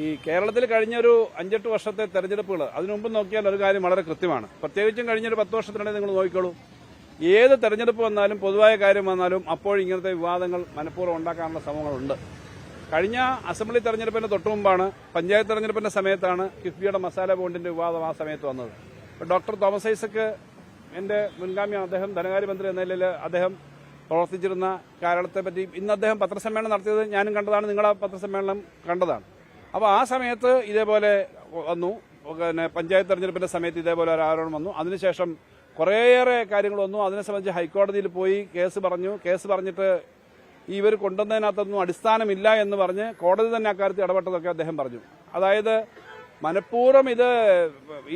ഈ കേരളത്തിൽ കഴിഞ്ഞൊരു 5-8 വർഷത്തെ തെരഞ്ഞെടുപ്പുകൾ അതിനു മുമ്പ് നോക്കിയാൽ ഒരു കാര്യം വളരെ കൃത്യമാണ്. പ്രത്യേകിച്ചും കഴിഞ്ഞൊരു 10 വർഷത്തിനിടെ നിങ്ങൾ നോക്കിക്കോളൂ, ഏത് തെരഞ്ഞെടുപ്പ് വന്നാലും പൊതുവായ കാര്യം വന്നാലും അപ്പോൾ ഇങ്ങനത്തെ വിവാദങ്ങൾ മനഃപൂർവ്വം ഉണ്ടാക്കാനുള്ള ശ്രമങ്ങളുണ്ട്. കഴിഞ്ഞ അസംബ്ലി തെരഞ്ഞെടുപ്പിന് തൊട്ടുമുമ്പാണ്, പഞ്ചായത്ത് തെരഞ്ഞെടുപ്പിന്റെ സമയത്താണ് കിഫ്ബിയുടെ മസാല ബോണ്ടിന്റെ വിവാദം ആ സമയത്ത് വന്നത്. ഡോക്ടർ തോമസ് ഐസക് എന്റെ മുൻഗാമിയാണ്. അദ്ദേഹം ധനകാര്യമന്ത്രി എന്ന നിലയിൽ അദ്ദേഹം പ്രവർത്തിച്ചിരുന്ന കാലത്തെപ്പറ്റി ഇന്ന് അദ്ദേഹം പത്രസമ്മേളനം നടത്തിയത് ഞാനും കണ്ടതാണ്, നിങ്ങളെ പത്രസമ്മേളനം കണ്ടതാണ്. അപ്പോൾ ആ സമയത്ത് ഇതേപോലെ വന്നു. പിന്നെ പഞ്ചായത്ത് തെരഞ്ഞെടുപ്പിന്റെ സമയത്ത് ഇതേപോലെ ഒരു ആരോപണം വന്നു. അതിനുശേഷം കുറേയേറെ കാര്യങ്ങൾ വന്നു. അതിനെ സംബന്ധിച്ച് ഹൈക്കോടതിയിൽ പോയി കേസ് പറഞ്ഞു. കേസ് പറഞ്ഞിട്ട് ഇവർ കൊണ്ടുവന്നതിനകത്തൊന്നും അടിസ്ഥാനമില്ല എന്ന് പറഞ്ഞ് കോടതി തന്നെ അക്കാര്യത്തിൽ ഇടപെട്ടതൊക്കെ അദ്ദേഹം പറഞ്ഞു. അതായത് മനഃപൂർവ്വം ഇത്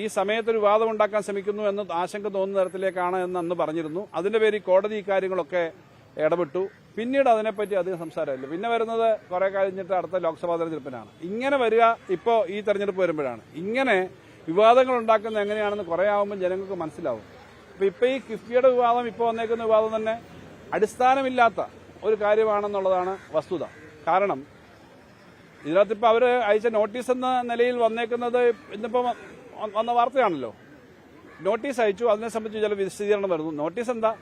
ഈ സമയത്തൊരു വിവാദം ഉണ്ടാക്കാൻ ശ്രമിക്കുന്നു എന്ന് ആശങ്ക തോന്നുന്ന തരത്തിലേക്കാണ് എന്ന് അന്ന് പറഞ്ഞിരുന്നു. അതിന്റെ പേരിൽ കോടതി ഈ കാര്യങ്ങളൊക്കെ ഇടപെട്ടു. പിന്നീട് അതിനെപ്പറ്റി അധികം സംസാരമില്ല. പിന്നെ വരുന്നത് കുറെ കഴിഞ്ഞിട്ട് അടുത്ത ലോക്സഭാ തെരഞ്ഞെടുപ്പിനാണ്. ഇങ്ങനെ വരിക ഇപ്പോൾ ഈ തെരഞ്ഞെടുപ്പ് വരുമ്പോഴാണ്. ഇങ്ങനെ വിവാദങ്ങൾ ഉണ്ടാക്കുന്നത് എങ്ങനെയാണെന്ന് കുറെ ആവുമ്പോൾ ജനങ്ങൾക്ക് മനസ്സിലാവും. ഇപ്പൊ ഈ കിഫ്ബിയുടെ വിവാദം, ഇപ്പോൾ വന്നേക്കുന്ന വിവാദം തന്നെ അടിസ്ഥാനമില്ലാത്ത ഒരു കാര്യമാണെന്നുള്ളതാണ് വസ്തുത. കാരണം ഇതിനകത്തിപ്പോൾ അവർ അയച്ച നോട്ടീസ് എന്ന നിലയിൽ വന്നേക്കുന്നത് ഇന്നിപ്പോൾ വന്ന വാർത്തയാണല്ലോ. നോട്ടീസ് അയച്ചു, അതിനെ സംബന്ധിച്ച് ചില വിശദീകരണം വരുന്നു. നോട്ടീസ് എന്താ,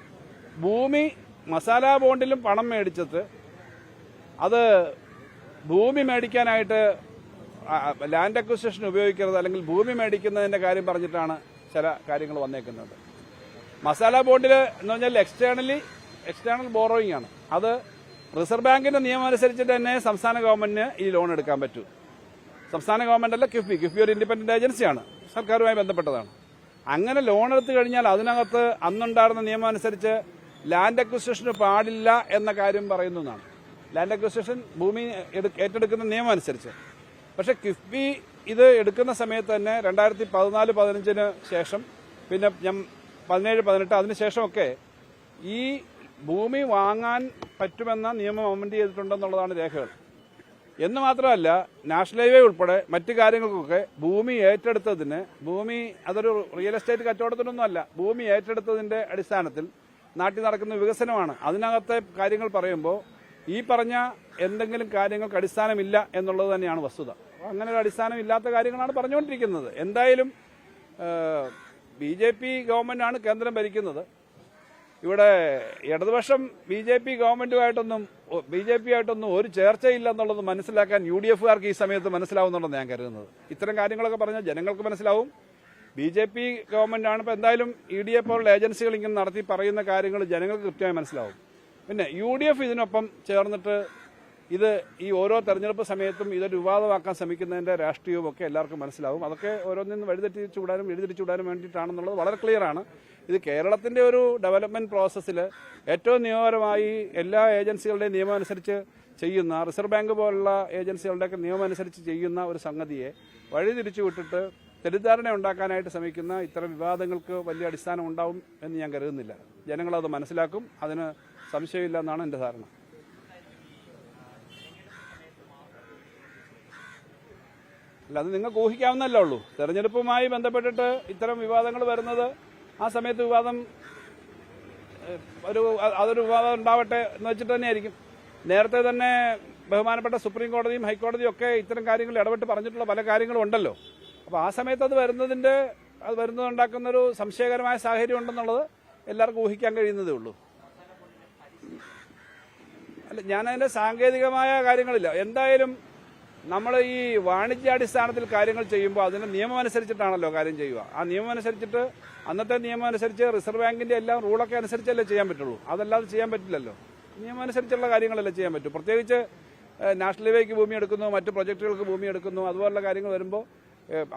ഭൂമി മസാല ബോണ്ടിലും പണം മേടിച്ചിട്ട് അത് ഭൂമി മേടിക്കാനായിട്ട് ലാൻഡ് അക്വിസിഷൻ ഉപയോഗിക്കരുത്, അല്ലെങ്കിൽ ഭൂമി മേടിക്കുന്നതിന്റെ കാര്യം പറഞ്ഞിട്ടാണ് ചില കാര്യങ്ങൾ വന്നേക്കുന്നത്. മസാല ബോണ്ടിൽ എന്ന് പറഞ്ഞാൽ എക്സ്റ്റേണൽ ബോറോയിങ് ആണ്. അത് റിസർവ് ബാങ്കിന്റെ നിയമം അനുസരിച്ചിട്ട് തന്നെ സംസ്ഥാന ഗവൺമെന്റിന് ഈ ലോൺ എടുക്കാൻ പറ്റൂ. സംസ്ഥാന ഗവൺമെന്റ് അല്ല, കിഫ്ബി ഒരു ഇൻഡിപെൻഡന്റ് ഏജൻസിയാണ്, സർക്കാരുമായി ബന്ധപ്പെട്ടതാണ്. അങ്ങനെ ലോൺ എടുത്തു കഴിഞ്ഞാൽ അതിനകത്ത് അന്നുണ്ടായിരുന്ന നിയമം അനുസരിച്ച് ലാൻഡ് അക്വിസിഷന് പാടില്ല എന്ന കാര്യം പറയുന്നതാണ്. ലാൻഡ് അക്വിസിഷൻ ഭൂമി ഏറ്റെടുക്കുന്ന നിയമം അനുസരിച്ച്. പക്ഷെ കിഫ്ബി ഇത് എടുക്കുന്ന സമയത്ത് തന്നെ 2014-15 ശേഷം, പിന്നെ 17-18 അതിനുശേഷമൊക്കെ ഈ ഭൂമി വാങ്ങാൻ പറ്റുമെന്ന നിയമം അമെൻഡ് ചെയ്തിട്ടുണ്ടെന്നുള്ളതാണ് രേഖകൾ. എന്ന് മാത്രമല്ല, നാഷണൽ ഹൈവേ ഉൾപ്പെടെ മറ്റു കാര്യങ്ങൾക്കൊക്കെ ഭൂമി ഏറ്റെടുത്തതിന്, ഭൂമി അതൊരു റിയൽ എസ്റ്റേറ്റ് കച്ചവടത്തിനൊന്നും അല്ല, ഭൂമി ഏറ്റെടുത്തതിന്റെ അടിസ്ഥാനത്തിൽ നാട്ടിൽ നടക്കുന്ന വികസനമാണ്. അതിനകത്തെ കാര്യങ്ങൾ പറയുമ്പോൾ ഈ പറഞ്ഞ എന്തെങ്കിലും കാര്യങ്ങൾക്ക് അടിസ്ഥാനമില്ല എന്നുള്ളത് തന്നെയാണ് വസ്തുത. അങ്ങനെ ഒരു അടിസ്ഥാനമില്ലാത്ത കാര്യങ്ങളാണ് പറഞ്ഞുകൊണ്ടിരിക്കുന്നത്. എന്തായാലും BJP ഗവൺമെന്റാണ് കേന്ദ്രം ഭരിക്കുന്നത്. ഇവിടെ ഇടതുപക്ഷം BJP ആയിട്ടൊന്നും ഒരു ചർച്ചയില്ല എന്നുള്ളത് മനസ്സിലാക്കാൻ UDFകാർക്ക് ഈ സമയത്ത് മനസ്സിലാവുന്നുണ്ടെന്ന് ഞാൻ കരുതുന്നത്. ഇത്തരം കാര്യങ്ങളൊക്കെ പറഞ്ഞാൽ ജനങ്ങൾക്ക് മനസ്സിലാവും. BJP ഗവൺമെന്റാണ് ഇപ്പോൾ എന്തായാലും EDA പോലുള്ള ഏജൻസികൾ ഇങ്ങനെ നടത്തി പറയുന്ന കാര്യങ്ങൾ ജനങ്ങൾക്ക് കൃത്യമായി മനസ്സിലാവും. പിന്നെ UDF ഇതിനൊപ്പം ചേർന്നിട്ട് ഇത് ഈ ഓരോ തെരഞ്ഞെടുപ്പ് സമയത്തും ഇതൊരു വിവാദമാക്കാൻ ശ്രമിക്കുന്നതിന്റെ രാഷ്ട്രീയവും ഒക്കെ എല്ലാവർക്കും മനസ്സിലാവും. അതൊക്കെ ഓരോന്നിനും എഴുതിരിച്ചുവിടാനും വേണ്ടിയിട്ടാണെന്നുള്ളത് വളരെ ക്ലിയറാണ്. ഇത് കേരളത്തിന്റെ ഒരു ഡെവലപ്മെന്റ് പ്രോസസ്സിൽ ഏറ്റവും നിയമപരമായി എല്ലാ ഏജൻസികളുടെയും നിയമം അനുസരിച്ച് ചെയ്യുന്ന, റിസർവ് ബാങ്ക് പോലുള്ള ഏജൻസികളുടെയൊക്കെ നിയമം അനുസരിച്ച് ചെയ്യുന്ന ഒരു സംഗതിയെ വഴിതിരിച്ചു വിട്ടിട്ട് തെറ്റിദ്ധാരണ ഉണ്ടാക്കാനായിട്ട് ശ്രമിക്കുന്ന ഇത്തരം വിവാദങ്ങൾക്ക് വലിയ അടിസ്ഥാനം ഉണ്ടാവും എന്ന് ഞാൻ കരുതുന്നില്ല. ജനങ്ങളത് മനസ്സിലാക്കും, അതിന് സംശയമില്ല എന്നാണ് എന്റെ ധാരണ. അല്ല, അത് നിങ്ങൾക്ക് ഊഹിക്കാവുന്നല്ലേ ഉള്ളൂ. തെരഞ്ഞെടുപ്പുമായി ബന്ധപ്പെട്ടിട്ട് ഇത്തരം വിവാദങ്ങൾ വരുന്നത് ആ സമയത്ത് അതൊരു വിവാദം ഉണ്ടാവട്ടെ എന്ന് വെച്ചിട്ട് തന്നെയായിരിക്കും. നേരത്തെ തന്നെ ബഹുമാനപ്പെട്ട സുപ്രീം കോടതിയും ഹൈക്കോടതിയും ഒക്കെ ഇത്തരം കാര്യങ്ങൾ ഇടപെട്ട് പറഞ്ഞിട്ടുള്ള പല കാര്യങ്ങളും ഉണ്ടല്ലോ. അപ്പോൾ ആ സമയത്ത് അത് വരുന്നതുണ്ടാക്കുന്നൊരു സംശയകരമായ സാഹചര്യം ഉണ്ടെന്നുള്ളത് എല്ലാവർക്കും ഊഹിക്കാൻ കഴിയുന്നതേ ഉള്ളൂ. അല്ല, ഞാനതിന്റെ സാങ്കേതികമായ കാര്യങ്ങളില്ല. എന്തായാലും നമ്മൾ ഈ വാണിജ്യാടിസ്ഥാനത്തിൽ കാര്യങ്ങൾ ചെയ്യുമ്പോൾ അതിന്റെ നിയമം അനുസരിച്ചിട്ടാണല്ലോ കാര്യം ചെയ്യുക. ആ നിയമം അനുസരിച്ചിട്ട്, അന്നത്തെ നിയമം അനുസരിച്ച് റിസർവ് ബാങ്കിന്റെ എല്ലാം റൂളൊക്കെ അനുസരിച്ചല്ലേ ചെയ്യാൻ പറ്റുള്ളൂ. അതല്ലാതെ ചെയ്യാൻ പറ്റില്ലല്ലോ. നിയമം അനുസരിച്ചുള്ള കാര്യങ്ങളല്ലേ ചെയ്യാൻ പറ്റൂ. പ്രത്യേകിച്ച് നാഷണൽ ഹൈവേക്ക് ഭൂമി എടുക്കുന്നു, മറ്റു പ്രൊജക്ടുകൾക്ക് ഭൂമി എടുക്കുന്നു, അതുപോലുള്ള കാര്യങ്ങൾ വരുമ്പോൾ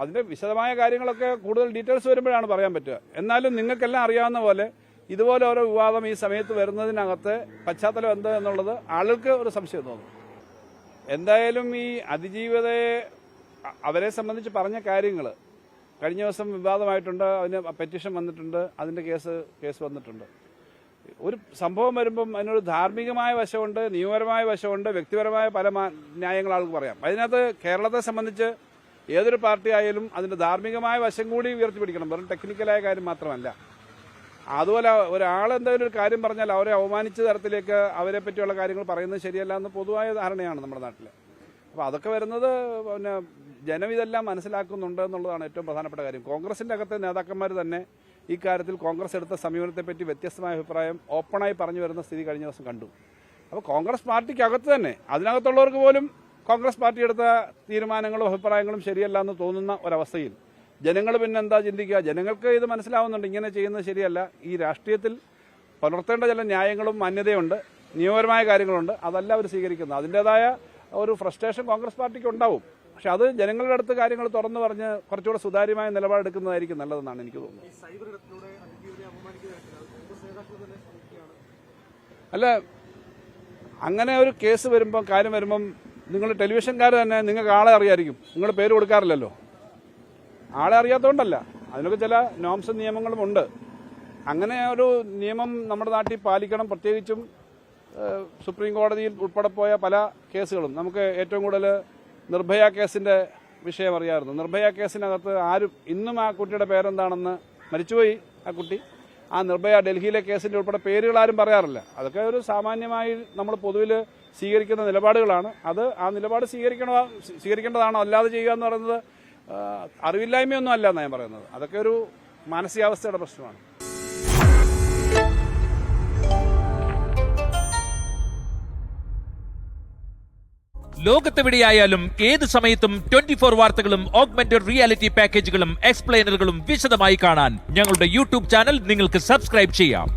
അതിന്റെ വിശദമായ കാര്യങ്ങളൊക്കെ കൂടുതൽ ഡീറ്റെയിൽസ് വരുമ്പോഴാണ് പറയാൻ പറ്റുക. എന്നാലും നിങ്ങൾക്കെല്ലാം അറിയാവുന്ന പോലെ ഇതുപോലെ ഓരോ വിവാദം ഈ സമയത്ത് വരുന്നതിനകത്ത് പശ്ചാത്തലം എന്ത് എന്നുള്ളത് ആളുകൾക്ക് ഒരു സംശയം തോന്നും. എന്തായാലും ഈ അതിജീവിതയെ അവരെ സംബന്ധിച്ച് പറഞ്ഞ കാര്യങ്ങൾ കഴിഞ്ഞ ദിവസം വിവാദമായിട്ടുണ്ട്. അതിന് പെറ്റീഷൻ വന്നിട്ടുണ്ട്, അതിന്റെ കേസ് വന്നിട്ടുണ്ട്. ഒരു സംഭവം വരുമ്പം അതിനൊരു ധാർമ്മികമായ വശമുണ്ട്, നിയമപരമായ വശമുണ്ട്, വ്യക്തിപരമായ പല ന്യായങ്ങൾ ആൾക്ക് പറയാം. അതിനകത്ത് കേരളത്തെ സംബന്ധിച്ച് ഏതൊരു പാർട്ടി ആയാലും അതിന്റെ ധാർമ്മികമായ വശം കൂടി ഉയർത്തിപ്പിടിക്കണം. വെറും ടെക്നിക്കലായ കാര്യം മാത്രമല്ല. അതുപോലെ ഒരാൾ എന്തെങ്കിലും ഒരു കാര്യം പറഞ്ഞാൽ അവരെ അവമാനിച്ച തരത്തിലേക്ക് അവരെ പറ്റിയുള്ള കാര്യങ്ങൾ പറയുന്നത് ശരിയല്ല എന്ന് പൊതുവായ ധാരണയാണ് നമ്മുടെ നാട്ടിൽ. അപ്പോൾ അതൊക്കെ വരുന്നത് പിന്നെ ജനം ഇതെല്ലാം മനസ്സിലാക്കുന്നുണ്ട് എന്നുള്ളതാണ് ഏറ്റവും പ്രധാനപ്പെട്ട കാര്യം. കോൺഗ്രസിൻ്റെ അകത്തെ നേതാക്കന്മാർ തന്നെ ഈ കാര്യത്തിൽ കോൺഗ്രസ് എടുത്ത സമീപനത്തെപ്പറ്റി വ്യത്യസ്തമായ അഭിപ്രായം ഓപ്പണായി പറഞ്ഞു വരുന്ന സ്ഥിതി കഴിഞ്ഞ ദിവസം കണ്ടു. അപ്പോൾ കോൺഗ്രസ് പാർട്ടിക്കകത്ത് തന്നെ അതിനകത്തുള്ളവർക്ക് പോലും കോൺഗ്രസ് പാർട്ടി എടുത്ത തീരുമാനങ്ങളും അഭിപ്രായങ്ങളും ശരിയല്ല എന്ന് തോന്നുന്ന ഒരവസ്ഥയിൽ ജനങ്ങൾ പിന്നെ എന്താ ചിന്തിക്കുക? ജനങ്ങൾക്ക് ഇത് മനസ്സിലാവുന്നുണ്ട്, ഇങ്ങനെ ചെയ്യുന്നത് ശരിയല്ല. ഈ രാഷ്ട്രീയത്തിൽ പുലർത്തേണ്ട ചില ന്യായങ്ങളും മാന്യതയുണ്ട്, നിയമപരമായ കാര്യങ്ങളുണ്ട്, അതല്ല അവർ സ്വീകരിക്കുന്നത്. അതിൻ്റെതായ ഒരു ഫ്രസ്ട്രേഷൻ കോൺഗ്രസ് പാർട്ടിക്ക് ഉണ്ടാവും. പക്ഷെ അത് ജനങ്ങളുടെ അടുത്ത് കാര്യങ്ങൾ തുറന്നു പറഞ്ഞ് കുറച്ചുകൂടെ സുതാര്യമായ നിലപാടെടുക്കുന്നതായിരിക്കും നല്ലതെന്നാണ് എനിക്ക് തോന്നുന്നത്. അല്ല, അങ്ങനെ ഒരു കേസ് വരുമ്പം കാര്യം വരുമ്പം നിങ്ങൾ ടെലിവിഷൻകാർ തന്നെ നിങ്ങൾക്ക് ആളെ അറിയായിരിക്കും, നിങ്ങൾ പേര് കൊടുക്കാറില്ലല്ലോ. ആളെ അറിയാത്തതുകൊണ്ടല്ല, അതിനൊക്കെ ചില നോംസും നിയമങ്ങളും ഉണ്ട്. അങ്ങനെ ഒരു നിയമം നമ്മുടെ നാട്ടിൽ പാലിക്കണം. പ്രത്യേകിച്ചും സുപ്രീം കോടതിയിൽ ഉൾപ്പെടെ പോയ പല കേസുകളും നമുക്ക് ഏറ്റവും കൂടുതൽ നിർഭയ കേസിന്റെ വിഷയം അറിയാമായിരുന്നു. നിർഭയ കേസിനകത്ത് ആരും ഇന്നും ആ കുട്ടിയുടെ പേരെന്താണെന്ന്, മരിച്ചുപോയി ആ കുട്ടി, ആ നിർഭയ ഡൽഹിയിലെ കേസിന്റെ ഉൾപ്പെടെ പേരുകൾ ആരും പറയാറില്ല. അതൊക്കെ ഒരു സാമാന്യമായി നമ്മൾ പൊതുവിൽ സ്വീകരിക്കുന്ന നിലപാടുകളാണ്. അത് ആ നിലപാട് സ്വീകരിക്കേണ്ടതാണോ? അല്ലാതെ ചെയ്യുക എന്ന് പറയുന്നത് അറിവില്ലായ്മയൊന്നും അല്ല എന്നാണ് ഞാൻ പറയുന്നത്. അതൊക്കെ ഒരു മാനസികാവസ്ഥയുടെ പ്രശ്നമാണ്. ലോകത്തെവിടെയായാലും ഏത് സമയത്തും 24 വാർത്തകളും ഓഗ്മെന്റഡ് റിയാലിറ്റി പാക്കേജുകളും എക്സ്പ്ലെയിനറുകളും വിശദമായി കാണാൻ ഞങ്ങളുടെ യൂട്യൂബ് ചാനൽ നിങ്ങൾക്ക് സബ്സ്ക്രൈബ് ചെയ്യാം.